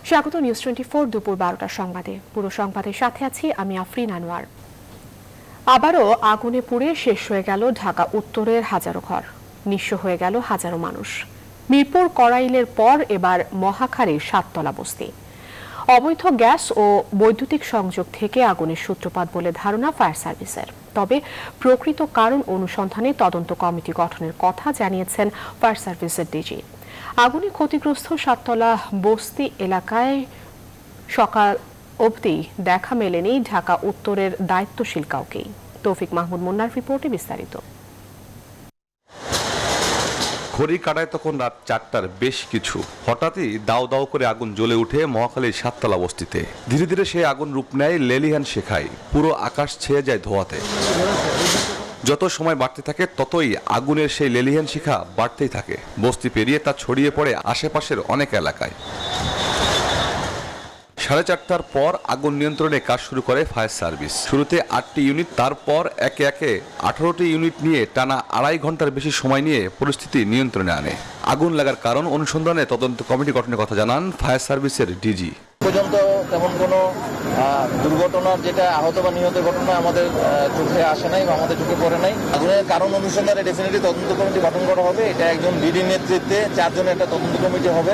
স্বাগত নিউজ 24 দুপুর 12টার সংবাদে। পুরো সংবাদের সাথে আছি আমি আফরিন আনোয়ার। আবারও আগুনে পুড়ে শেষ হয়ে গেল ঢাকা উত্তরের হাজারো ঘর, নিঃস্ব হয়ে গেল হাজারো মানুষ। মিরপুর কড়াইলের পর এবার মহাখালীর সাততলা বস্তি। অবৈধ গ্যাস ও বৈদ্যুতিক সংযোগ থেকে আগুনের সূত্রপাত বলে ধারণা ফায়ার সার্ভিসের। তবে প্রকৃত কারণ অনুসন্ধানে তদন্ত কমিটি গঠনের কথা জানিয়েছেন ফায়ার সার্ভিসের ডিজি। আগুনে ক্ষতিগ্রস্ত সাততলা বস্তি এলাকায় সকাল অবধি দেখা মেলেনি ঢাকা উত্তরের দায়িত্বশীল কাউকেই। তৌফিক মাহমুদ মুন্নার রিপোর্টে বিস্তারিত। ঘড়ির কাঁটায় তখন রাত 4টার বেশ কিছু। হঠাৎই দাও দাও করে আগুন জ্বলে উঠে মহাখালীর সাততলা বস্তিতে। ধীরে ধীরে সেই আগুন রূপ নেয় লেলিহান শেখায়, পুরো আকাশ ছেয়ে যায় ধোঁয়াতে। যত সময় বাড়তে থাকে ততই আগুনের সেই লেলিহান শিখা বাড়তেই থাকে। বস্তি পেরিয়ে তা ছড়িয়ে পড়ে আশেপাশের অনেক এলাকায়। 4:30টার পর আগুন নিয়ন্ত্রণে কাজ শুরু করে ফায়ার সার্ভিস। শুরুতে 8টি ইউনিট, তারপর একে একে 18টি ইউনিট নিয়ে টানা 2.5 ঘন্টার বেশি সময় নিয়ে পরিস্থিতি নিয়ন্ত্রণে আনে। আগুন লাগার কারণ অনুসন্ধানে তদন্ত কমিটি গঠনের কথা জানান ফায়ার সার্ভিসের ডিজি। পর্যন্ত তেমন কোনো দুর্ঘটনার যেটা আহত বা নিহত ঘটনা আমাদের চোখে আসে নাই বা আমাদের চোখে পড়ে নাই। আগুনের কারণ অনুসন্ধানে ডেফিনেটলি তদন্ত কমিটি গঠন করা হবে। এটা একজন ডিডি নেতৃত্বে 4 জনের একটা তদন্ত কমিটি হবে।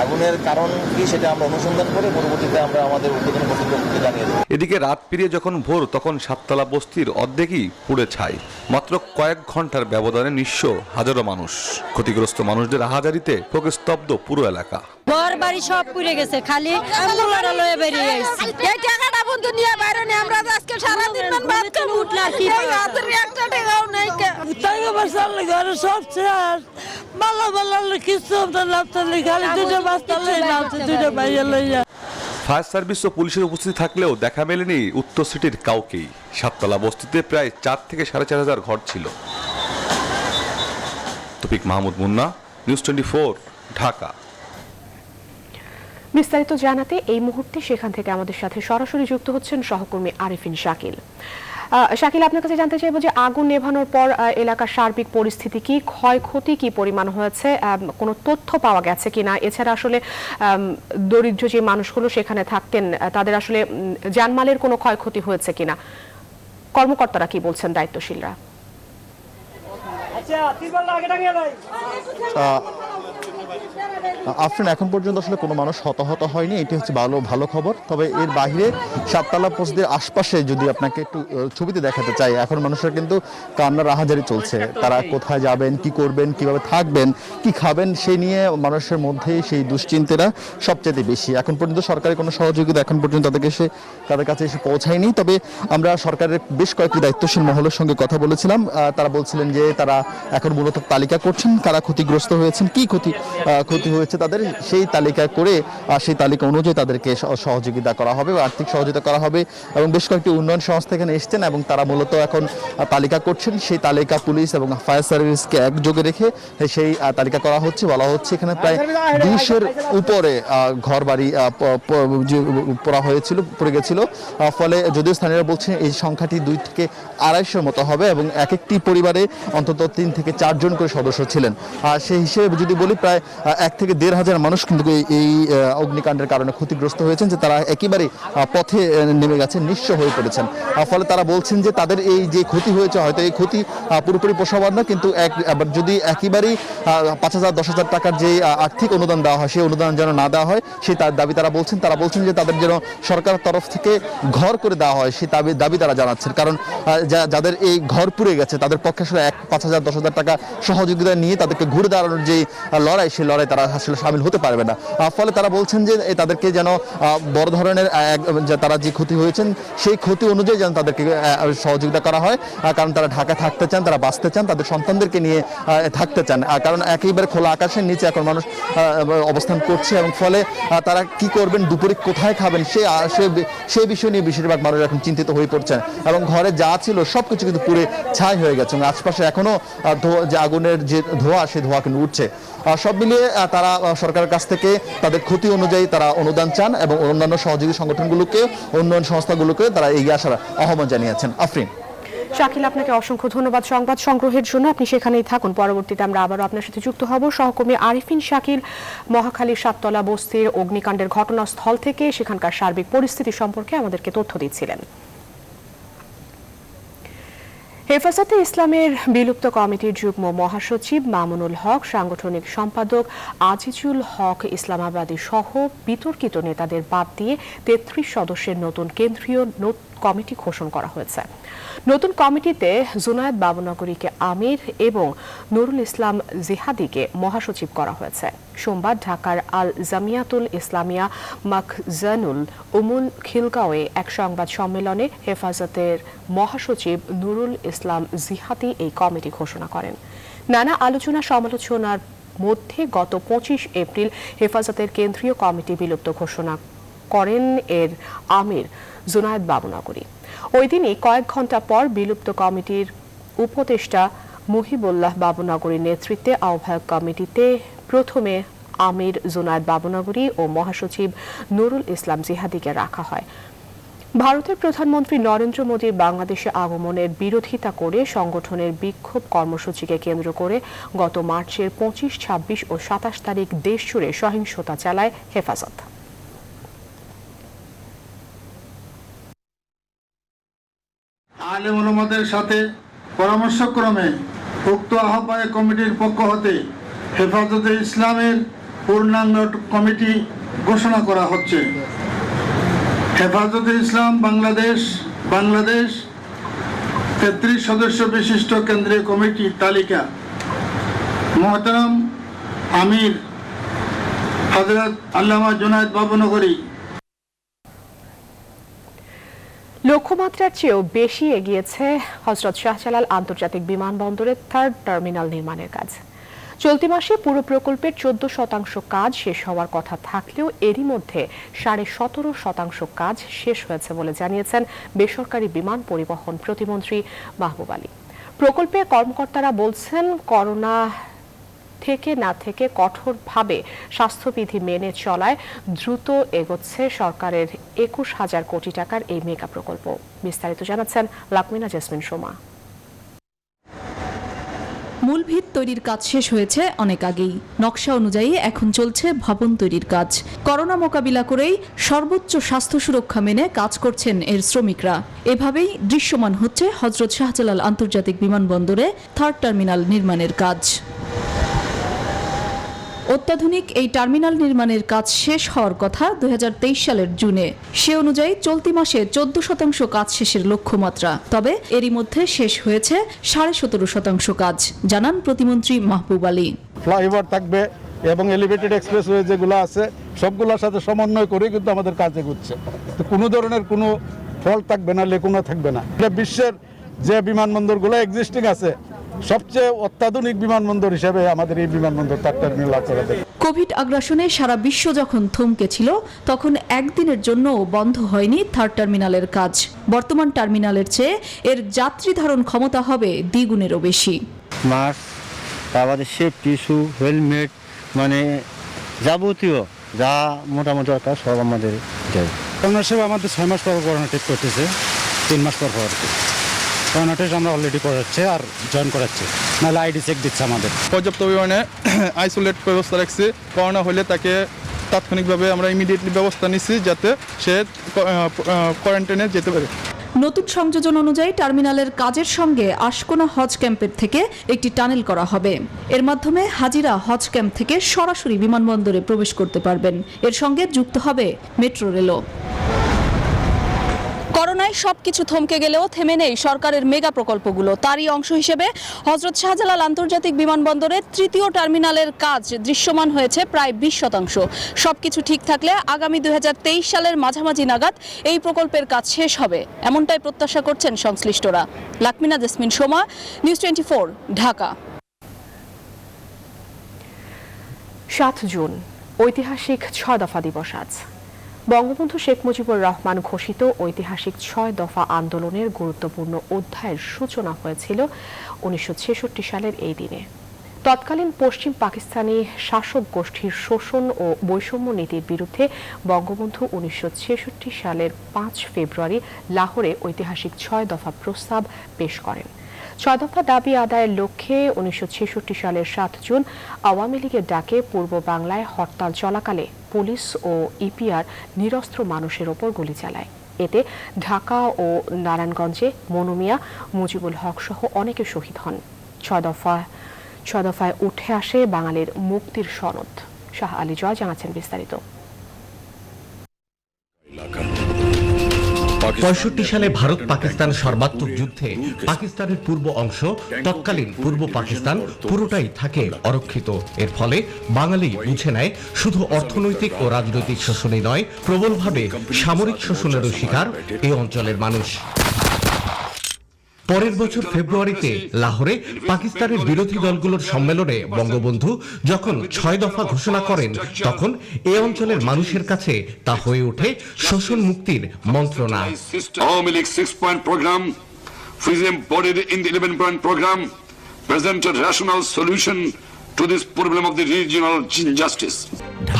আগুনের কারণ কি সেটা আমরা অনুসন্ধান করে পরবর্তীতে আমরা আমাদের উদ্বোধন কর্তৃপক্ষকে জানিয়ে দেব। এদিকে রাত পেরিয়ে যখন ভোর, তখন সাততলা বস্তির অর্ধেকই পুড়ে ছাই। মাত্র কয়েক ঘন্টার ব্যবধানে নিঃস্ব হাজারো মানুষ। ক্ষতিগ্রস্ত মানুষদের আহাজারিতে স্তব্ধ পুরো এলাকা। ঘর বাড়ি সব পুড়ে গেছে, খালি আমগুলাটা লয়ে বেরিয়ে আইছি। এই টাকাটা বন্ধু নিয়ে বাইরে নে, আমরা আজকে সারা দিন ভাত খাবো, উঠলা কি হাতের একটা টাকাও নাই। টাকা পয়সা লাগে সব শেষ, বালা বালা কিছু তো লাভটা খালি দুটো বাস্তা লই না, দুটো বাইরে লইয়া। ফায়ার সার্ভিস ও পুলিশের উপস্থিতি থাকলেও দেখা মেলেনি উত্তর সিটির কাউকেই। সাততলা বস্তিতে প্রায় 4 থেকে 4,500 ঘর ছিল। তৌফিক মাহমুদ মুন্না, নিউজ 24, ঢাকা। বিস্তারিত জানাতে এই মুহূর্তে সেখান থেকে আমাদের সাথে সরাসরি যুক্ত হচ্ছেন সহকর্মী আরিফিন শাকিল। শাকিল, আপনার কাছে জানতে চাইব যে আগুন নেভানোর পর এলাকার সার্বিক পরিস্থিতি কি, ক্ষয়ক্ষতি কি পরিমাণ হয়েছে, কোনো তথ্য পাওয়া গেছে কিনা? এছাড়া আসলে দরিদ্র যে মানুষগুলো সেখানে থাকতেন তাদের আসলে জানমালের কোনো ক্ষয়ক্ষতি হয়েছে কিনা, কর্মকর্তারা কি বলছেন, দায়িত্বশীলরা? আফরিন, এখন পর্যন্ত আসলে কোনো মানুষ হতাহত হয়নি, এটি হচ্ছে ভালো খবর। তবে এর বাইরে সাততলা বস্তির আশপাশে যদি আপনাকে একটু ছবিতে দেখাতে চাই, এখন মানুষের কিন্তু কান্নার আহাজারি চলছে। তারা কোথায় যাবেন, কি করবেন, কিভাবে থাকবেন, কি খাবেন, সেই নিয়ে মানুষের মধ্যে সেই দুশ্চিন্তাটা সবচেয়ে বেশি। এখন পর্যন্ত সরকারের কোনো সহযোগিতা এখন পর্যন্ত তাদের কাছে এসে পৌঁছায়নি। তবে আমরা সরকারের বেশ কয়েকটি দায়িত্বশীল মহলের সঙ্গে কথা বলেছিলাম। তারা বলছিলেন যে তারা এখন মূলত তালিকা করছেন কারা ক্ষতিগ্রস্ত হয়েছেন, কি ক্ষতি হয়েছে তাদের, সেই তালিকা করে সেই তালিকা অনুযায়ী তাদেরকে সহযোগিতা করা হবে, আর্থিক সহযোগিতা করা হবে। এবং বেশ কয়েকটি উন্নয়ন সংস্থা এখানে এসছেন এবং তারা মূলত এখন তালিকা করছেন। সেই তালিকা পুলিশ এবং ফায়ার সার্ভিসকে একযোগে রেখে সেই তালিকা করা হচ্ছে। বলা হচ্ছে এখানে প্রায় 200-এর উপরে ঘর বাড়ি পড়ে গেছিল। ফলে যদিও স্থানীয়রা বলছেন এই সংখ্যাটি 2 থেকে 250-এর মতো হবে এবং এক একটি পরিবারে অন্তত 3 থেকে 4 জন করে সদস্য ছিলেন। সেই হিসেবে যদি বলি প্রায় 1 থেকে 1,500 মানুষ কিন্তু এই অগ্নিকাণ্ডের কারণে ক্ষতিগ্রস্ত হয়েছেন, যে তারা একেবারে পথে নেমে গেছেন, নিঃস্ব হয়ে পড়েছেন। ফলে তারা বলছেন যে তাদের এই যে ক্ষতি হয়েছে, হয়তো এই ক্ষতি পুরোপুরি পোষাবার না, কিন্তু যদি একেবারেই 5,000-10,000 টাকার যে আর্থিক অনুদান দেওয়া হয়, সেই অনুদান যেন না দেওয়া হয়, সেই দাবি তারা বলছেন। তারা বলছেন যে তাদের যেন সরকারের তরফ থেকে ঘর করে দেওয়া হয়, সেই দাবি তারা জানাচ্ছেন। কারণ যাদের এই ঘর পুড়ে গেছে তাদের পক্ষে আসলে 5,000-10,000 টাকা সহযোগিতা নিয়ে তাদেরকে ঘুরে দাঁড়ানোর যে লড়াই, সেই লড়াই তারা আসলে সামিল হতে পারবে না। ফলে তারা বলছেন যে তাদেরকে যেন বড় ধরনের তারা যে ক্ষতি হয়েছেন সেই ক্ষতি অনুযায়ী যেন তাদেরকে সহযোগিতা করা হয়। কারণ তারা ঢাকা থাকতে চান, তারা বাঁচতে চান, তাদের সন্তানদেরকে নিয়ে থাকতে চান। কারণ একেবারে খোলা আকাশের নিচে এখন মানুষ অবস্থান করছে এবং ফলে তারা কি করবেন, দুপুরে কোথায় খাবেন, সেই বিষয় নিয়ে বেশিরভাগ মানুষ এখন চিন্তিত হয়ে পড়ছেন। এবং ঘরে যা ছিল সবকিছু কিন্তু পুড়ে ছাই হয়ে গেছে এবং আশপাশে এখনো যে আগুনের যে ধোঁয়া, সেই ধোঁয়া কিন্তু উঠছে। সব মিলিয়ে তারা সরকারের কাছ থেকে তাদের ক্ষতি অনুযায়ী তারা অনুদান চান এবং অন্যান্য সহযোগী সংগঠনগুলোকে, উন্নয়ন সংস্থাগুলোকে তারা এগিয়ে আসার আহ্বান জানিয়েছেন। আফরিন। শাকিল, আপনাকে অসংখ্য ধন্যবাদ সংবাদ সংগ্রহের জন্য। আপনি সেখানেই থাকুন, পরবর্তীতে আমরা আবারও আপনার সাথে যুক্ত হব। সহকর্মী আরিফিন শাকিল মহাখালীর সাততলা বস্তির অগ্নিকাণ্ডের ঘটনাস্থল থেকে সেখানকার সার্বিক পরিস্থিতি সম্পর্কে আমাদেরকে তথ্য দিচ্ছিলেন। হেফাজতে ইসলামের বিলুপ্ত কমিটির যুগ্ম মহাসচিব মামুনুল হক, সাংগঠনিক সম্পাদক আজিজুল হক ইসলামাবাদী সহ বিতর্কিত নেতাদের বাদ দিয়ে ৩৩ সদস্যের নতুন কেন্দ্রীয় কমিটি ঘোষণা করা হয়েছে। নতুন কমিটিতে জুনায়েদ বাবুনগরীকে আমির এবং নুরুল ইসলাম জিহাদিকে মহাসচিব করা হয়েছে। সোমবার ঢাকার আল জামিয়াতুল ইসলামিয়া মাখজানুল উমুল খিলগাঁওয়ে এক সংবাদ সম্মেলনে হেফাজতের মহাসচিব নুরুল ইসলাম জিহাদি এই কমিটি ঘোষণা করেন। নানা আলোচনা সমালোচনার মধ্যে গত ২৫ এপ্রিল হেফাজতের কেন্দ্রীয় কমিটি বিলুপ্ত ঘোষণা করেন এর আমির জুনায়েদ বাবুনগরী। ওই দিনই কয়েক ঘণ্টা পর বিলুপ্ত কমিটির উপদেষ্টা মুহিবুল্লাহ বাবুনগরীর নেতৃত্বে আহ্বায়ক কমিটিতে প্রথমে আমির জুনায়েদ বাবুনগরী ও মহাসচিব নুরুল ইসলাম জিহাদিকে রাখা হয়। ভারতের প্রধানমন্ত্রী নরেন্দ্র মোদীর বাংলাদেশে আগমনের বিরোধিতা করে সংগঠনের বিক্ষোভ কর্মসূচিকে কেন্দ্র করে গত মার্চের ২৫, ২৬ ও ২৭ তারিখ দেশজুড়ে সহিংসতা চালায় হেফাজত। আলেম ওলামাদের সাথে পরামর্শক্রমে উক্ত আহ্বায়ক কমিটির পক্ষ হতে হেফাজতে ইসলামের পূর্ণাঙ্গ কমিটি ঘোষণা করা হচ্ছে। হেফাজতে ইসলাম বাংলাদেশ ৩৩ সদস্য বিশিষ্ট কেন্দ্রীয় কমিটির তালিকা মোহতারাম আমির হযরত আল্লামা জুনায়েদ বাবুনগরী। লক্ষ্যমাত্রার চেয়েও বেশি এগিয়েছে হযরত শাহজালাল আন্তর্জাতিক বিমানবন্দরের 3rd টার্মিনাল নির্মাণের কাজ। চলতি মাসে পুরো প্রকল্পের 14% কাজ শেষ হওয়ার কথা থাকলেও এরই মধ্যে 17.5% কাজ শেষ হয়েছে বলে জানিয়েছেন বেসরকারি বিমান পরিবহন প্রতিমন্ত্রী মাহবুব আলী। প্রকল্পের কর্মকর্তারা বলছেন, করোনা থেকে না থেকে কঠোরভাবে স্বাস্থ্যবিধি মেনে চলায় দ্রুত এগোচ্ছে সরকারের 21,000 কোটি টাকার এই মেগা প্রকল্প। বিস্তারিত জানাচ্ছেন লাকমিনা জেসমিন সোমা। মূল ভিত তৈরির কাজ শেষ হয়েছে অনেক আগেই। নকশা অনুযায়ী এখন চলছে ভবন তৈরির কাজ। করোনা মোকাবিলা করেই সর্বোচ্চ স্বাস্থ্য সুরক্ষা মেনে কাজ করছেন এর শ্রমিকরা। এভাবেই দৃশ্যমান হচ্ছে হযরত শাহজালাল আন্তর্জাতিক বিমানবন্দরে 3rd টার্মিনাল নির্মাণের কাজ। অত্যাধুনিক এই টার্মিনাল নির্মাণের কাজ শেষ হওয়ার কথা 2023 সালের জুনে। সে অনুযায়ী চলতি মাসে 14% কাজ শেষের লক্ষ্যমাত্রা। তবে এরই মধ্যে শেষ হয়েছে 17.5% কাজ, জানান প্রতিমন্ত্রী মাহবুব আলী। ফ্লাইওভার থাকবে এবং এলিভেটেড এক্সপ্রেসওয়ে যেগুলো আছে সবগুলোর সাথে সমন্বয় করে কিন্তু আমাদের কাজ এগোচ্ছে। তো কোনো ধরনের কোনো ফল্ট থাকবে না, লেকুনা থাকবে না। বিশ্বের যে বিমানবন্দরগুলো এক্সিস্টিং আছে সবচেয়ে অত্যাধুনিক বিমানবন্দর হিসেবে আমাদের এই বিমানবন্দর 3rd টার্মিনাল আছে। কোভিড আগ্রাসনে সারা বিশ্ব যখন থমকে ছিল, তখন একদিনের জন্য বন্ধ হয়নি 3rd টার্মিনালের কাজ। বর্তমান টার্মিনালের চেয়ে এর যাত্রী ধারণ ক্ষমতা হবে দ্বিগুণেরও বেশি। মাস্ক, তারপরে সেফটি শু, হেলমেট, মানে যাবতীয় যা মোটামুটি একটা সব আমাদের দেয়। করোনা সেবা আমাদের 6 মাস পর করোনা টেস্ট করতেছে, 3 মাস পর আর কি করোনা টেস্ট আমরা অলরেডি করাচ্ছি আর জয়েন করাচ্ছি, নাহলে আইডি চেক দিচ্ছে আমাদের। পর্যাপ্ত পরিমাণে আইসোলেট ব্যবস্থা রাখছি। করোনা হলে তাকে তাৎক্ষণিকভাবে আমরা ইমিডিয়েটলি ব্যবস্থা নিচ্ছি যাতে সে কোয়ারেন্টাইনে যেতে পারে। নতুন সংযোজন অনুযায়ী টার্মিনালের কাজের সঙ্গে আশকোনা হজ ক্যাম্পের থেকে একটি টানেল করা হবে। এর মাধ্যমে হাজিরা হজ ক্যাম্প থেকে সরাসরি বিমানবন্দরে প্রবেশ করতে পারবেন। এর সঙ্গে যুক্ত হবে মেট্রো রেলও। করোনায় সবকিছু থমকে গেলেও থেমে নেই সরকারের মেগা প্রকল্পগুলো। তারই অংশ হিসেবে হযরত শাহজালাল আন্তর্জাতিক বিমানবন্দরের 3য় টার্মিনালের কাজ দৃশ্যমান হয়েছে প্রায় 20%। সবকিছু ঠিক থাকলে আগামী 2023 সালের মাঝামাঝি নাগাদ এই প্রকল্পের কাজ শেষ হবে, এমনটাই প্রত্যাশা করছেন সংশ্লিষ্টরা। লাকমিনা জেসমিন সোমা, নিউজ 24, ঢাকা। 7 জুন ঐতিহাসিক 6 দফা দিবস আজ। বঙ্গবন্ধু শেখ মুজিবুর রহমান ঘোষিত ঐতিহাসিক 6 দফা আন্দোলনের গুরুত্বপূর্ণ অধ্যায়ের সূচনা হয়েছিল 1966 সালের এই দিনে। তৎকালীন পশ্চিম পাকিস্তানি শাসক গোষ্ঠীর শোষণ ও বৈষম্য নীতির বিরুদ্ধে বঙ্গবন্ধু 1966 সালের 5 ফেব্রুয়ারি লাহোরে ঐতিহাসিক 6 দফা প্রস্তাব পেশ করেন। 6 দফা দাবি আদায়ের লক্ষ্যে 1966 সালের 7 জুন আওয়ামী লীগের ডাকে পূর্ব বাংলায় হরতাল চলাকালে পুলিশ ও ইপিআর নিরস্ত্র মানুষের ওপর গুলি চালায়। এতে ঢাকা ও নারায়ণগঞ্জে মনু মিয়া, মুজিবুল হক সহ অনেকে শহীদ হন। 6 দফায় উঠে আসে বাঙালির মুক্তির সনদ। শাহ আলী জয় জানাচ্ছেন বিস্তারিত। 65 সালে ভারত পাকিস্তান সর্বাত্মক যুদ্ধে পাকিস্তানের পূর্ব অংশ তৎকালীন পূর্ব পাকিস্তান পুরোটাই থাকে অরক্ষিত। এর ফলে বাঙালি বুঝে নেয় শুধু অর্থনৈতিক ও রাজনৈতিক শোষণই নয়, প্রবলভাবে সামরিক শোষণেরও শিকার এই অঞ্চলের মানুষ। পরের বছর ফেব্রুয়ারিতে লাহোরে পাকিস্তানের বিরোধী দলগুলোর সম্মেলনে বঙ্গবন্ধু যখন 6 দফা ঘোষণা করেন, তখন এই অঞ্চলের মানুষের কাছে তা হয়ে ওঠে শোষণ মুক্তির মন্ত্রণা। Awami League 6 point program, freedom embodied in the 11 point program, presented rational solution to this problem of the regional injustice.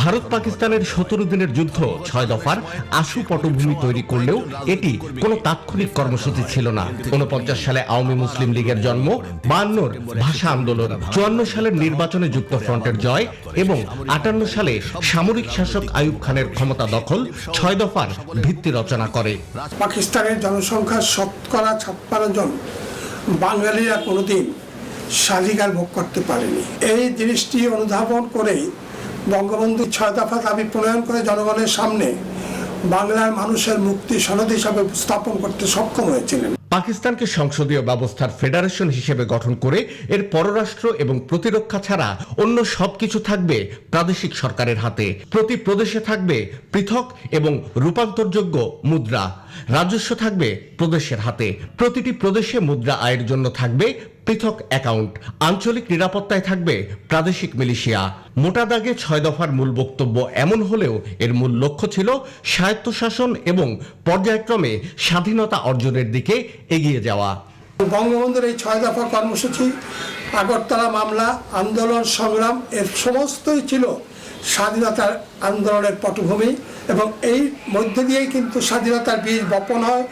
Bharat পাকিস্তানের 17 দিনের যুদ্ধ 6 দফার আশু পটভূমি তৈরি করলেও এটি কোনো তাৎক্ষণিক কর্মসূচি ছিল না। 49 সালে আওয়ামী মুসলিম লীগের জন্ম, 52 ভাষা আন্দোলন, 54 সালের নির্বাচনে যুক্ত ফ্রন্টের জয় এবং 58 সালে সামরিক শাসক আইয়ুব খানের ক্ষমতা দখল 6 দফার ভিত্তি রচনা করে। পাকিস্তানের জনসংখ্যা 56% জন বাঙালিরা কোনোদিন স্বাধিকার ভোগ করতে পারেনি। এই জিনিসটি অনুধাবন করেই বঙ্গবন্ধু 6 দফা দাবি প্রণয়ন করে জনগণের সামনে বাংলার মানুষের মুক্তি সনদ হিসাবে উপস্থাপন করতে সক্ষম হয়েছিলেন। পাকিস্তানকে সংসদীয় ব্যবস্থার ফেডারেশন হিসেবে গঠন করে এর পররাষ্ট্র এবং প্রতিরক্ষা ছাড়া অন্য সবকিছু থাকবে প্রাদেশিক সরকারের হাতে। প্রতি প্রদেশে থাকবে পৃথক এবং রূপান্তরযোগ্য মুদ্রা। রাজস্ব থাকবে প্রদেশের হাতে। প্রতিটি প্রদেশে মুদ্রা আয়ের জন্য থাকবে পৃথক অ্যাকাউন্ট। আঞ্চলিক নিরাপত্তায় থাকবে প্রাদেশিক মিলিশিয়া। মোটা দাগে 6 দফার মূল বক্তব্য এমন হলেও এর মূল লক্ষ্য ছিল স্বায়ত্তশাসন এবং পর্যায়ক্রমে স্বাধীনতা অর্জনের দিকে এগিয়ে যাওয়া। বঙ্গবন্ধুর এই 6 দফা কর্মসূচি, আগরতলা মামলা, আন্দোলন সংগ্রাম এর সমস্তই ছিল স্বাধীনতার আন্দোলনের পটভূমি এবং এই মধ্যে দিয়েই কিন্তু স্বাধীনতার বীজ বপন হয়।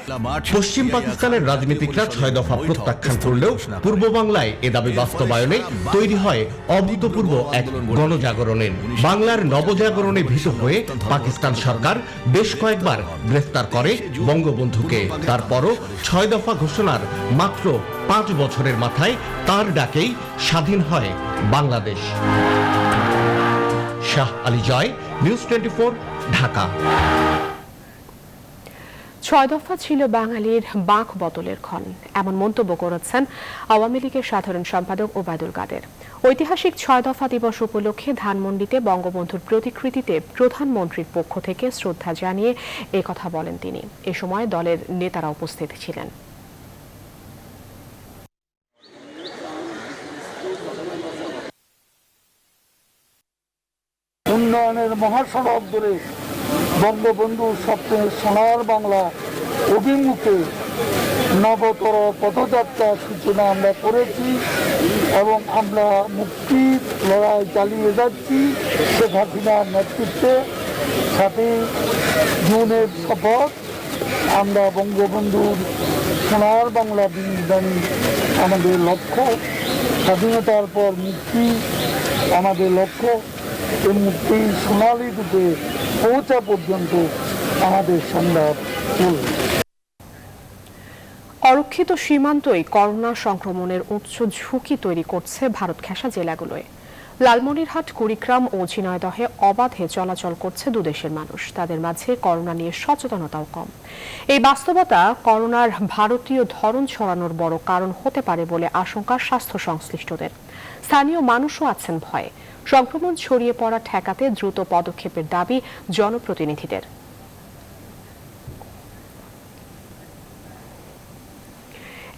পশ্চিম পাকিস্তানের রাজনীতিকরা 6 দফা প্রত্যাখ্যান করলেও পূর্ব বাংলায় এ দাবি বাস্তবায়নে তৈরি হয় অভূতপূর্ব এক গণজাগরণের। বাংলার নবজাগরণে ভীত হয়ে পাকিস্তান সরকার বেশ কয়েকবার গ্রেফতার করে বঙ্গবন্ধুকে। তারপরও 6 দফা ঘোষণার মাত্র 5 বছরের মাথায় তার ডাকেই স্বাধীন হয় বাংলাদেশ। শাহ আলী জয়, নিউজ 24, ঢাকা। 6 দফা ছিল বাঙালির বাঁক বদলের ক্ষণ, এমন মন্তব্য করেছেন আওয়ামী লীগের সাধারণ সম্পাদক ওবায়দুল কাদের। ঐতিহাসিক 6 দফা দিবস উপলক্ষে ধানমন্ডিতে বঙ্গবন্ধুর প্রতিকৃতিতে প্রধানমন্ত্রীর পক্ষ থেকে শ্রদ্ধা জানিয়ে এই কথা বলেন তিনি। এ সময় দলের নেতারা উপস্থিত ছিলেন। উন্নয়নের মহাসড়ক ধরে বঙ্গবন্ধুর স্বপ্নের সোনার বাংলা অভিমুখে নবতর পথযাত্রার সূচনা আমরা করেছি এবং আমরা মুক্তির লড়াই চালিয়ে যাচ্ছি শেখ হাসিনার নেতৃত্বে। 7 জুনের শপথ, আমরা বঙ্গবন্ধুর সোনার বাংলা বিনির্মাণী আমাদের লক্ষ্য। স্বাধীনতার পর মুক্তি আমাদের লক্ষ্য। এই মুক্তি সোনালী রূপে পৌঁছা পর্যন্ত আমাদের সংগ্রাম চলবে। অরক্ষিত সীমান্তই করোনা সংক্রমণের উচ্চ ঝুঁকি তৈরি করছে ভারত ঘেঁষা জেলাগুলোয়। লালমনিরহাট, কুড়িগ্রাম ও ঝিনাইদহে অবাধে চলাচল করছে দুদেশের মানুষ। তাদের মাঝে করোনা নিয়ে সচেতনতাও কম। এই বাস্তবতা করোনার ভারতীয় ধরন ছড়ানোর বড় কারণ হতে পারে বলে আশঙ্কা স্বাস্থ্য সংশ্লিষ্টদের। স্থানীয় মানুষও আছেন ভয়ে। সংক্রমণ ছড়িয়ে পড়া ঠেকাতে দ্রুত পদক্ষেপের দাবি জনপ্রতিনিধিদের।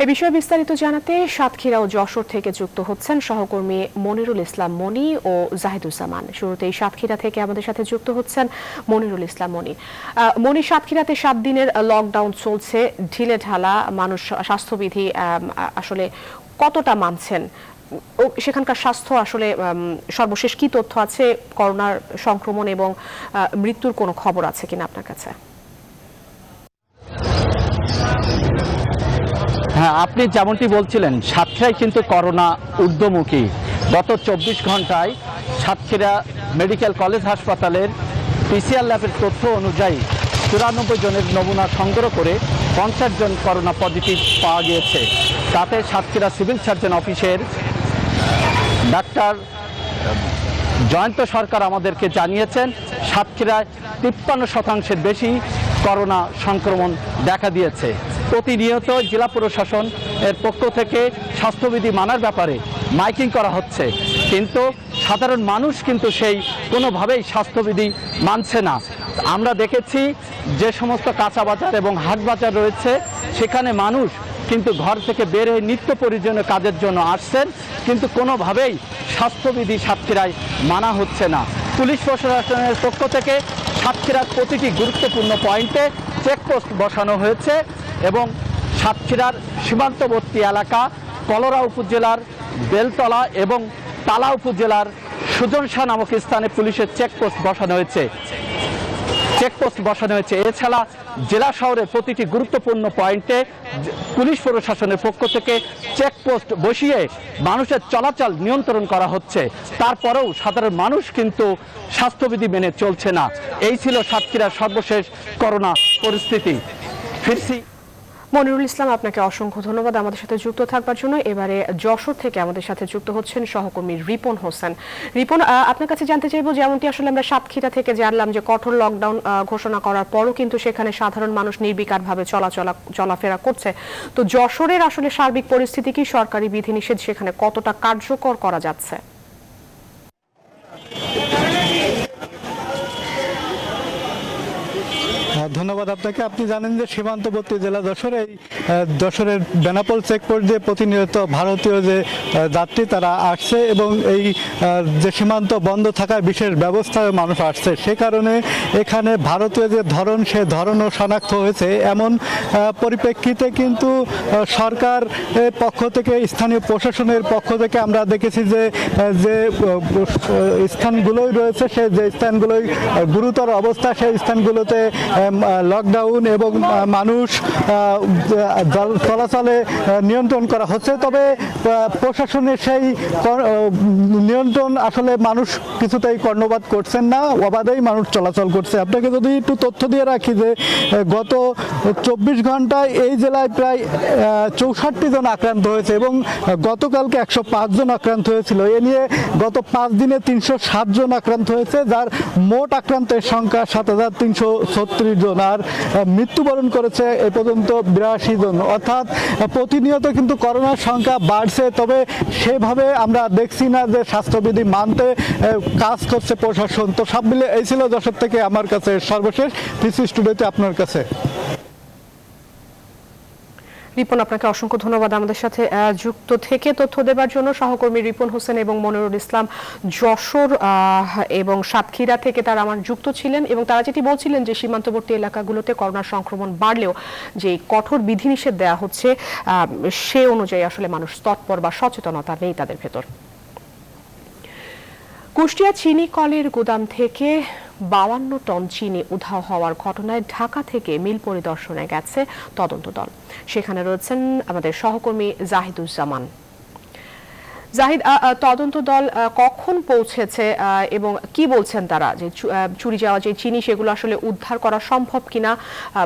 এ বিষয়ে বিস্তারিত জানাতে সাতক্ষীরা ও যশোর থেকে যুক্ত হচ্ছেন সহকর্মী মনিরুল ইসলাম মনি ও জাহিদুজ্জামান। শুরুতেই সাতক্ষীরা থেকে আমাদের সাথে যুক্ত হচ্ছেন মনিরুল ইসলাম মনি। মনি, সাতক্ষীরাতে 7 দিনের লকডাউন চলছে, ঢিলে ঢালা মানুষ স্বাস্থ্যবিধি আসলে কতটা মানছেন? সেখানকার স্বাস্থ্য আসলে সর্বশেষ কি তথ্য আছে, করোনার সংক্রমণ এবং মৃত্যুর কোনো খবর আছে কিনা আপনার কাছে? হ্যাঁ, আপনি যেমনটি বলছিলেন, সাতক্ষীরায় কিন্তু করোনা ঊর্ধ্বমুখী। গত 24 ঘন্টায় সাতক্ষীরা মেডিকেল কলেজ হাসপাতালের পিসিআর ল্যাবের তথ্য অনুযায়ী 94 জনের নমুনা সংগ্রহ করে 50 জন করোনা পজিটিভ পাওয়া গিয়েছে। তাতে সাতক্ষীরা সিভিল সার্জন অফিসের ডাক্তার জয়ন্ত সরকার আমাদেরকে জানিয়েছেন সাতক্ষীরায় 53% বেশি করোনা সংক্রমণ দেখা দিয়েছে। প্রতিনিয়ত জেলা প্রশাসন এর পক্ষ থেকে স্বাস্থ্যবিধি মানার ব্যাপারে মাইকিং করা হচ্ছে, কিন্তু সাধারণ মানুষ কিন্তু সেই কোনোভাবেই স্বাস্থ্যবিধি মানছে না। আমরা দেখেছি যে সমস্ত কাঁচা বাজার এবং হাট বাজার রয়েছে সেখানে মানুষ কিন্তু ঘর থেকে বের হয়ে নিত্য প্রয়োজনীয় কাজের জন্য আসছেন, কিন্তু কোনোভাবেই স্বাস্থ্যবিধি সাতক্ষীরায় মানা হচ্ছে না। পুলিশ প্রশাসনের পক্ষ থেকে সাতক্ষীরার প্রতিটি গুরুত্বপূর্ণ পয়েন্টে চেকপোস্ট বসানো হয়েছে এবং সাতক্ষীরার সীমান্তবর্তী এলাকা কলরা উপজেলার বেলতলা এবং তালা উপজেলার সুজনশাহ নামক স্থানে পুলিশের চেকপোস্ট বসানো হয়েছে। এছাড়া জেলা শহরের প্রতিটি গুরুত্বপূর্ণ পয়েন্টে পুলিশ প্রশাসনের পক্ষ থেকে চেকপোস্ট বসিয়ে মানুষের চলাচল নিয়ন্ত্রণ করা হচ্ছে। তারপরেও সাধারণ মানুষ কিন্তু স্বাস্থ্যবিধি মেনে চলছে না। এই ছিল সাতক্ষীরার সর্বশেষ করোনা পরিস্থিতি। ফিরছি মনিরুল ইসলাম, আপনাকে অসংখ্য ধন্যবাদ আমাদের সাথে যুক্ত থাকবার জন্য। এবারে যশোর থেকে আমাদের সাথে যুক্ত হচ্ছেন সহকর্মী রিপন হোসেন। রিপন, আপনার কাছে জানতে চাইবো, যেমনটি আসলে আমরা সাতক্ষীরা থেকে জানলাম যে কঠোর লকডাউন ঘোষণা করার পরও কিন্তু সেখানে সাধারণ মানুষ নির্বিকারভাবে চলাফেরা করছে, তো যশোরের আসলে সার্বিক পরিস্থিতি কি? সরকারি বিধিনিষেধ সেখানে কতটা কার্যকর করা যাচ্ছে? ধন্যবাদ আপনাকে। আপনি জানেন যে সীমান্তবর্তী জেলা যশোরের বেনাপোল চেকপোস্ট দিয়ে প্রতিনিয়ত ভারতীয় যে যাত্রী তারা আসছে এবং এই যে সীমান্ত বন্ধ থাকায় বিশেষ ব্যবস্থায় মানুষ আসছে, সে কারণে এখানে ভারতীয় যে ধরন সে ধরনও শনাক্ত হয়েছে। এমন পরিপ্রেক্ষিতে কিন্তু সরকার পক্ষ থেকে, স্থানীয় প্রশাসনের পক্ষ থেকে আমরা দেখেছি যে স্থানগুলোই রয়েছে, সে যে স্থানগুলোই গুরুতর অবস্থা, সেই স্থানগুলোতে লকডাউন এবং মানুষ চলাচলে নিয়ন্ত্রণ করা হচ্ছে। তবে প্রশাসনের সেই নিয়ন্ত্রণ আসলে মানুষ কিছুতেই কর্ণপাত করছেন না, অবাধেই মানুষ চলাচল করছে। আপনাকে যদি একটু তথ্য দিয়ে রাখি যে গত 24 ঘন্টায় এই জেলায় প্রায় 64 জন আক্রান্ত হয়েছে এবং গতকালকে 105 জন আক্রান্ত হয়েছিল। এ নিয়ে গত 5 দিনে 307 জন আক্রান্ত হয়েছে, যার মোট আক্রান্তের সংখ্যা 7336 জন, আর মৃত্যুবরণ করেছে এ পর্যন্ত 82 জন। অর্থাৎ প্রতিনিয়ত কিন্তু করোনার সংখ্যা বাড়ছে, তবে সেভাবে আমরা দেখছি না যে স্বাস্থ্যবিধি মানতে কাজ করছে প্রশাসন। তো সব মিলে এই ছিল যশোর থেকে আমার কাছে সর্বশেষ। পিসি স্টুডিওতে আপনার কাছে। রিপন, আপনাকে অসংখ্য ধন্যবাদ আমাদের সাথে যুক্ত থেকে তথ্য দেবার জন্য। সহকর্মী রিপন হোসেন এবং মনিরুল ইসলাম যশোর এবং সাতক্ষীরা থেকে তারা আমার যুক্ত ছিলেন এবং তারা যেটি বলছিলেন যে সীমান্তবর্তী এলাকাগুলোতে করোনার সংক্রমণ বাড়লেও যে কঠোর বিধিনিষেধ দেওয়া হচ্ছে সে অনুযায়ী আসলে মানুষ তৎপর বা সচেতনতা নেই তাদের ভেতর। কুষ্টিয়া চিনি কলের গুদাম থেকে 52 টন চিনি উধাও হওয়ার ঘটনায় ঢাকা থেকে মিল পরিদর্শনে গেছে তদন্ত দল। সেখানে রয়েছেন আমাদের সহকর্মী জাহিদুজ্জামান। জাহিদ, তদন্ত দল কখন পৌঁছেছে এবং কি বলছেন তারা, যে চুরি যাওয়া যে চিনি সেগুলো আসলে উদ্ধার করা সম্ভব কিনা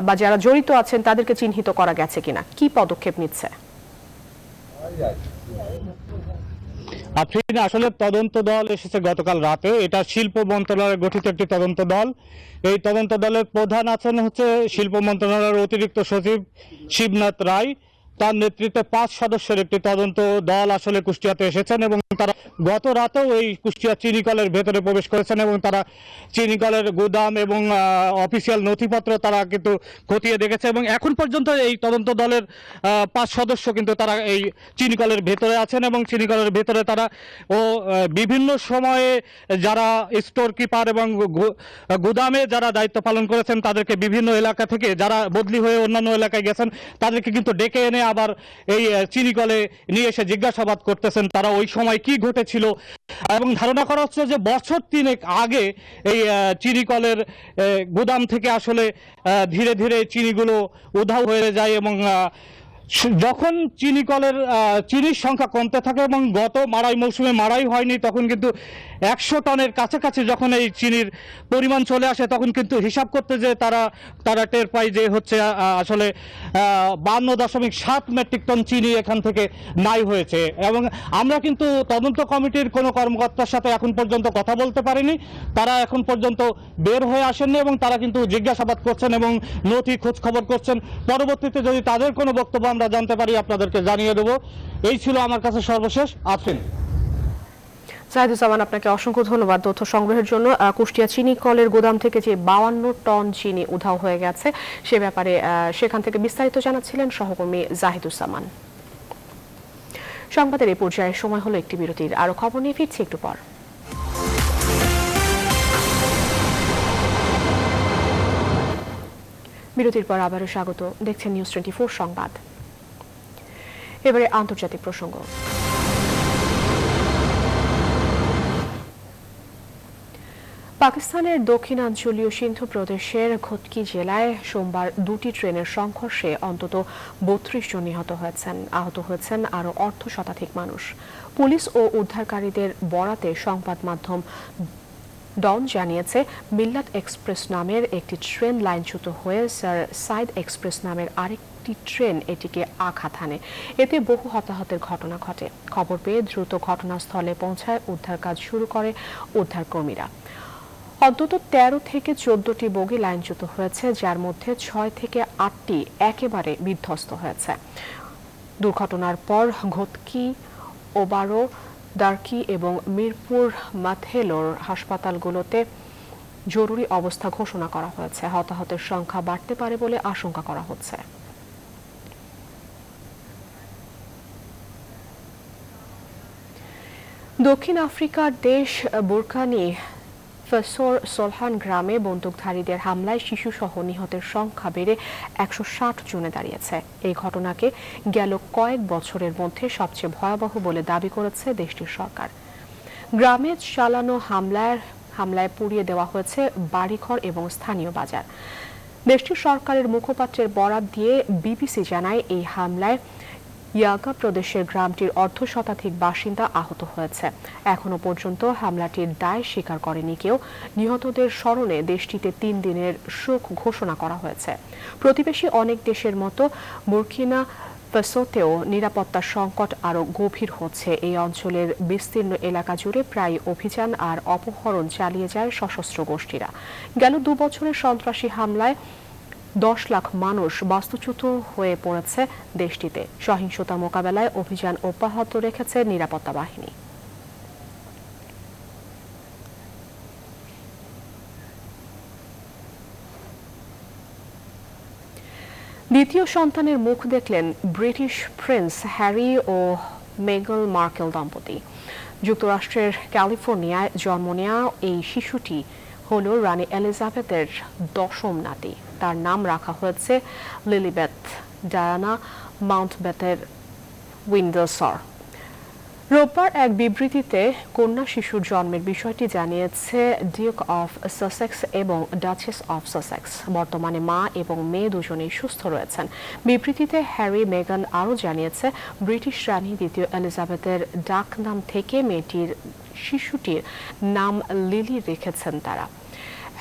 বা যারা জড়িত আছেন তাদেরকে চিহ্নিত করা গেছে কিনা, কি পদক্ষেপ নিচ্ছে? আসলে তদন্ত দল এসেছে গতকাল রাতে। এটা শিল্প মন্ত্রণালয়ের গঠিত একটি তদন্ত দল। এই তদন্ত দলের প্রধান আছেন হচ্ছে শিল্প মন্ত্রণালয়ের অতিরিক্ত সচিব শিবনাথ রায়। তার নেতৃত্বে 5 সদস্যের একটি তদন্ত দল আসলে কুষ্টিয়াতে এসেছেন এবং তারা গত রাতেও এই কুষ্টিয়া চিনিকলের ভেতরে প্রবেশ করেছেন এবং তারা চিনিকলের গুদাম এবং অফিসিয়াল নথিপত্র তারা কিন্তু খতিয়ে দেখেছে এবং এখন পর্যন্ত এই তদন্ত দলের 5 সদস্য কিন্তু তারা এই চিনিকলের ভেতরে আছেন এবং চিনিকলের ভেতরে তারা বিভিন্ন সময়ে যারা স্টোর কিপার এবং গুদামে যারা দায়িত্ব পালন করেছেন তাদেরকে বিভিন্ন এলাকা থেকে যারা বদলি হয়ে অন্যান্য এলাকায় গেছেন তাদেরকে কিন্তু ডেকে এনে আবার এই চিনিকলে নিয়ে এসে জিজ্ঞাসাবাদ করতেছেন তারা ওই সময় কি ঘটেছিল, এবং ধারণা করা হচ্ছে যে বছর 3 আগে এই চিনিকলের গুদাম থেকে আসলে ধীরে ধীরে চিনিগুলো উধাও হয়ে যায় এবং যখন চিনিকলের চিনির সংখ্যা কমতে থাকে এবং গত মাড়াই মৌসুমে মাড়াই হয়নি তখন কিন্তু 100 টনের কাছাকাছি যখন এই চিনির পরিমাণ চলে আসে তখন কিন্তু হিসাব করতে যে তারা টের পায় যে হচ্ছে আসলে 52.7 মেট্রিক টন চিনি এখান থেকে নাই হয়েছে। এবং আমরা কিন্তু তদন্ত কমিটির কোনো কর্মকর্তার সাথে এখন পর্যন্ত কথা বলতে পারিনি, তারা এখন পর্যন্ত বের হয়ে আসেননি এবং তারা কিন্তু জিজ্ঞাসাবাদ করছেন এবং নথি খোঁজ খবর করছেন। পরবর্তীতে যদি তাদের কোনো বক্তব্য আমরা জানতে পারি আপনাদেরকে জানিয়ে দেব। এই ছিল আমার কাছে সর্বশেষ। আফরিন। জাহিদুজ্জামান, আপনাকে অসংখ্য ধন্যবাদ তথ্য সংগ্রহের জন্য। কুষ্টিয়া চিনি কলের গোদাম থেকে যে 52 টন চিনি উধাও হয়ে গেছে সে ব্যাপারে সেখান থেকে বিস্তারিত জানাচ্ছিলেন সহকর্মী জাহিদুজ্জামান। সংবাদের এই পর্যায়ে সময় হলো একটি বিরতির, আরো খবর নিয়ে ফিরছি একটু পর। বিরতির পর আবারও স্বাগত, দেখছেন নিউজ 24 সংবাদ। এবারে আন্তর্জাতিক প্রসঙ্গ। পাকিস্তানের দক্ষিণাঞ্চলীয় সিন্ধু প্রদেশের ঘটকি জেলায় সোমবার 2টি ট্রেনের সংঘর্ষে অন্তত 32 জন নিহত হয়েছেন, আহত হয়েছেন আরও অর্ধশতাধিক মানুষ। পুলিশ ও উদ্ধারকারীদের বরাতে সংবাদ মাধ্যম ডন জানিয়েছে মিল্লাত এক্সপ্রেস নামের একটি ট্রেন লাইনচ্যুত হয়ে স্যার সাইদ এক্সপ্রেস নামের আরেকটি ট্রেন এটিকে আঘাত হানে। এতে বহু হতাহতের ঘটনা ঘটে। খবর পেয়ে দ্রুত ঘটনাস্থলে পৌঁছায় উদ্ধার কাজ শুরু করে উদ্ধারকর্মীরা। অন্তত 13 থেকে 14টি বগি লাইনচ্যুত হয়েছে, যার মধ্যে 6 থেকে 8টি একেবারে বিধ্বস্ত হয়েছে। দুর্ঘটনার পর ঘটকি, ওবারো, দার্কি এবং মিরপুর মাথেলোর হাসপাতালগুলোতে জরুরি অবস্থা ঘোষণা করা হয়েছে। হতাহতের সংখ্যা বাড়তে পারে বলে আশঙ্কা করা হচ্ছে। দক্ষিণ আফ্রিকার দেশ বুরকানি ফেসোর সোলহান গ্রামে বন্দুকধারীদের হামলায় শিশুসহ নিহতের সংখ্যা বেড়ে 160 জনে দাঁড়িয়েছে। এই ঘটনাকে গেল কয়েক বছরের মধ্যে সবচেয়ে ভয়াবহ বলে দাবি করেছে দেশটির সরকার। গ্রামে চালানো হামলায় পুড়িয়ে দেওয়া হয়েছে বাড়িঘর এবং স্থানীয় বাজার। দেশটির সরকারের মুখপাত্রের বরাত দিয়ে বিবিসি জানায় এই হামলায় ইয়াগা প্রদেশের গ্রামটির অর্ধশতাধিক বাসিন্দা আহত হয়েছে। এখনো পর্যন্ত হামলাটির দায় স্বীকার করেনি কেউ। নিহতদের স্মরণে দেশটিতে 3 দিনের শোক ঘোষণা করা হয়েছে। প্রতিবেশী অনেক দেশের মতো বুরকিনা ফাসোতেও নিরাপত্তার সংকট আরও গভীর হচ্ছে। এই অঞ্চলের বিস্তীর্ণ এলাকা জুড়ে প্রায় অভিযান আর অপহরণ চালিয়ে যায় সশস্ত্র গোষ্ঠীরা। গেল 2 বছরের সন্ত্রাসী হামলায় 10 লাখ মানুষ বাস্তুচ্যুত হয়ে পড়েছে দেশটিতে। সহিংসতা মোকাবেলায় অভিযান অব্যাহত রেখেছে নিরাপত্তা বাহিনী। দ্বিতীয় সন্তানের মুখ দেখলেন ব্রিটিশ প্রিন্স হ্যারি ও মেগান মার্কেল দম্পতি। যুক্তরাষ্ট্রের ক্যালিফোর্নিয়ায় জন্ম নেওয়া এই শিশুটি হল রানী এলিজাবেথের 10ম নাতি। তার নাম রাখা হয়েছে লিলিবেথ ডায়ানা মাউন্টব্যাটেন উইন্ডসর। রোববার এক বিবৃতিতে কন্যা শিশুর জন্মের বিষয়টি জানিয়েছে ডিউক অফ সাসেক্স এবং ডাচেস অফ সাসেক্স। বর্তমানে মা এবং মেয়ে দুজনেই সুস্থ রয়েছেন। বিবৃতিতে হ্যারি মেগান আরও জানিয়েছে ব্রিটিশ রানী দ্বিতীয় এলিজাবেথের ডাক নাম থেকে শিশুটির নাম লিলি রেখেছেন তারা।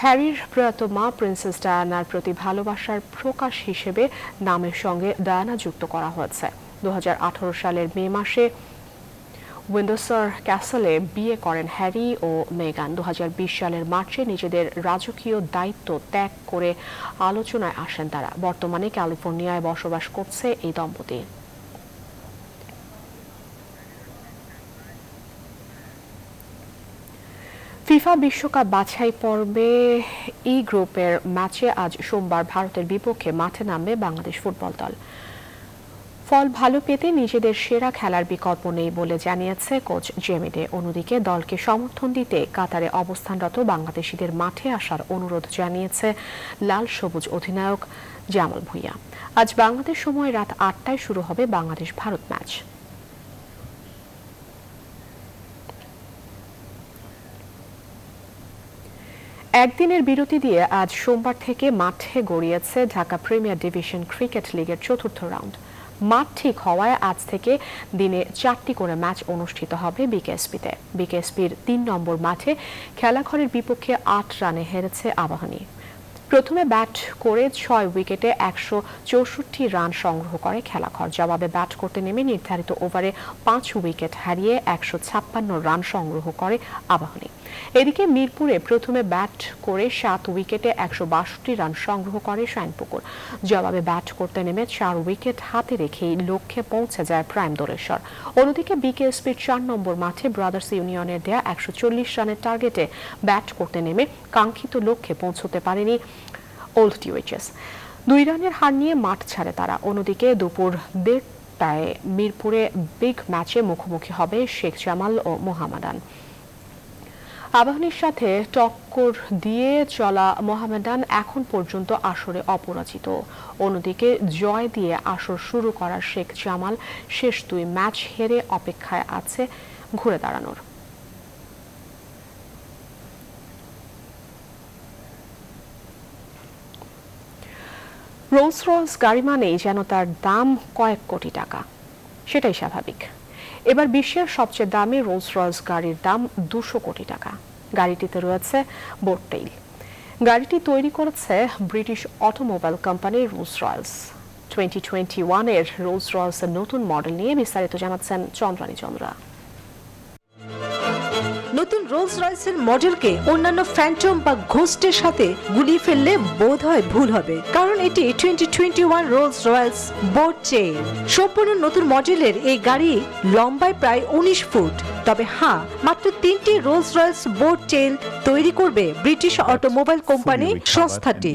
হ্যারির প্রয়াত মা প্রিন্সেস ডায়ানার প্রতি ভালোবাসার প্রকাশ হিসেবে নামের সঙ্গে ডায়ানা যুক্ত করা হয়েছে। 2018 সালের মে মাসে উইন্ডসর ক্যাসেলে বিয়ে করেন হ্যারি ও মেগান। 2020 সালের মার্চে নিজেদের রাজকীয় দায়িত্ব ত্যাগ করে আলোচনায় আসেন তারা। বর্তমানে ক্যালিফোর্নিয়ায় বসবাস করছে এই দম্পতি। ফিফা বিশ্বকাপ বাছাই পর্বে ই গ্রুপের ম্যাচে আজ সোমবার ভারতের বিপক্ষে মাঠে নামবে বাংলাদেশ ফুটবল দল। ফল ভালো পেতে নিজেদের সেরা খেলার বিকল্প নেই বলে জানিয়েছে কোচ জেমি ডে। অন্যদিকে দলকে সমর্থন দিতে কাতারে অবস্থানরত বাংলাদেশিদের মাঠে আসার অনুরোধ জানিয়েছে লাল সবুজ অধিনায়ক জামাল ভুঁইয়া। আজ বাংলাদেশ সময় রাত ৮টায় শুরু হবে বাংলাদেশ ভারত ম্যাচ। একদিনের বিরতি দিয়ে আজ সোমবার থেকে মাঠে গড়িয়েছে ঢাকা প্রিমিয়ার ডিভিশন ক্রিকেট লিগের চতুর্থ রাউন্ড। মাঠ ঠিক হওয়ায় আজ থেকে দিনে 4টি করে ম্যাচ অনুষ্ঠিত হবে বিকেএসপিতে। বিকেএসপির ৩ নম্বর মাঠে খেলাঘরের বিপক্ষে ৮ রানে হেরেছে আবাহনী। প্রথমে ব্যাট করে 6 উইকেটে 164 রান সংগ্রহ করে খেলাঘর। জবাবে ব্যাট করতে নেমে নির্ধারিত ওভারে 5 উইকেট হারিয়ে 156 রান সংগ্রহ করে আবাহনী। এদিকে মিরপুরে প্রথমে ব্যাট করে 7 উইকেটে 162 রান সংগ্রহ করে শাইনপুকুর। জবাবে ব্যাট করতে নেমে 4 উইকেট হাতে রেখেই লক্ষ্যে পৌঁছে যায় প্রাইম দোলেশ্বর। অন্যদিকে বিকেএসপির 4 নম্বর মাঠে ব্রাদার্স ইউনিয়নের দেয়া 140 রানের টার্গেটে ব্যাট করতে নেমে কাঙ্ক্ষিত লক্ষ্যে পৌঁছতে পারেনি ওল্ড টিউএইচএস। 2 রানের হার নিয়ে মাঠ ছাড়ে তারা। অন্যদিকে দুপুর 1:30টায় মিরপুরে বিগ ম্যাচে মুখোমুখি হবে শেখ জামাল ও মোহামেডান। আবাহনীর সাথে টক্কর দিয়ে চলা মোহামেডান এখন পর্যন্ত আসরে অপরাজিত। অন্যদিকে জয় দিয়ে আসর শুরু করার শেখ জামাল শেষ 2 ম্যাচ হেরে অপেক্ষায় আছে ঘুরে দাঁড়ানোর। রোলস রয়েস গাড়ি মানেই যেন তার দাম কয়েক কোটি টাকা, সেটাই স্বাভাবিক। এবার বিশ্বের সবচেয়ে দামি রোলস রয়েস গাড়ির দাম 200 কোটি টাকা। গাড়িটিতে রয়েছে বোটটেইল। গাড়িটি তৈরি করেছে British automobile company Rolls Royce. 2021-এর রোলস রয়েসের নতুন মডেল নিয়ে বিস্তারিত জানাচ্ছেন চন্দ্রানী চন্দ্রা। নতুন রোলস রয়েসের মডেলকে অন্যান্য ফ্যান্টম বা ঘোস্টের সাথে গুলিয়ে ফেললে বোধ হয় ভুল হবে, কারণ এটি 2021 রোলস রয়েস বোটটেইল। সম্পূর্ণ নতুন মডেলের এই গাড়ি লম্বায় প্রায় 19 ফুট। তবে হ্যাঁ, মাত্র 3টি রোলস রয়েস বোটটেইল তৈরি করবে ব্রিটিশ অটোমোবাইল কোম্পানি সংস্থাটি।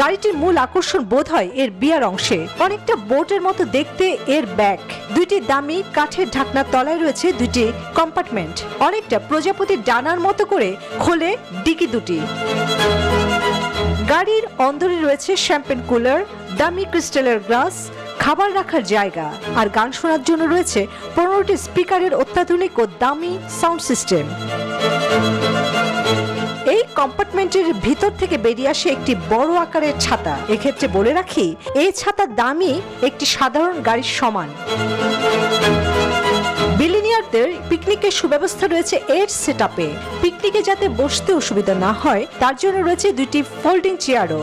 গাড়িটির মূল আকর্ষণ বোধ হয় এর বিয়ার অংশে। অনেকটা বোটের মতো দেখতে এর ব্যাক। 2টি দামি কাঠের ঢাকনার তলায় রয়েছে 2টি কম্পার্টমেন্ট। অনেকটা প্রজাপতির ডানার মতো করে খোলে ডিকি দুটি। গাড়ির অন্দরে রয়েছে শ্যাম্পেন কুলার, দামি ক্রিস্টালের গ্লাস, খাবার রাখার জায়গা, আর গান শোনার জন্য রয়েছে 15টি স্পিকারের অত্যাধুনিক ও দামি সাউন্ড সিস্টেম। এই কম্পার্টমেন্টের ভিতর থেকে বেরিয়ে আসে একটি বড় আকারের ছাতা। এক্ষেত্রে বলে রাখি, এই ছাতার দামই একটি সাধারণ গাড়ির সমান। বিলিনিয়ারদের পিকনিকের সুব্যবস্থা রয়েছে এর সেটআপে। পিকনিকে যাতে বসতে অসুবিধা না হয় তার জন্য রয়েছে 2টি ফোল্ডিং চেয়ারও।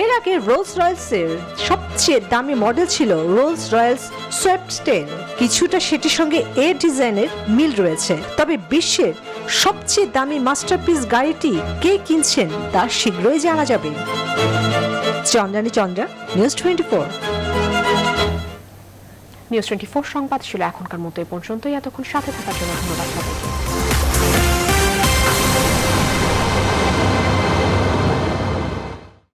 এর আগে রোলস রয়েসের সবচেয়ে দামি মডেল ছিল রোলস রয়েস সুইফট 10। কিছুটা সেটির সঙ্গে এর ডিজাইনের মিল রয়েছে। তবে বিশ্বের সবচেয়ে দামি মাস্টারপিস গাড়িটি কে কিনছেন তা শীঘ্রই জানা যাবে। চন্দ্রানী চন্দ্রা, নিউজ 24। নিউজ 24 সংবাদ ছিল এখনকার মতো এই পর্যন্তই। এতক্ষণ সাথে থাকার জন্য ধন্যবাদ।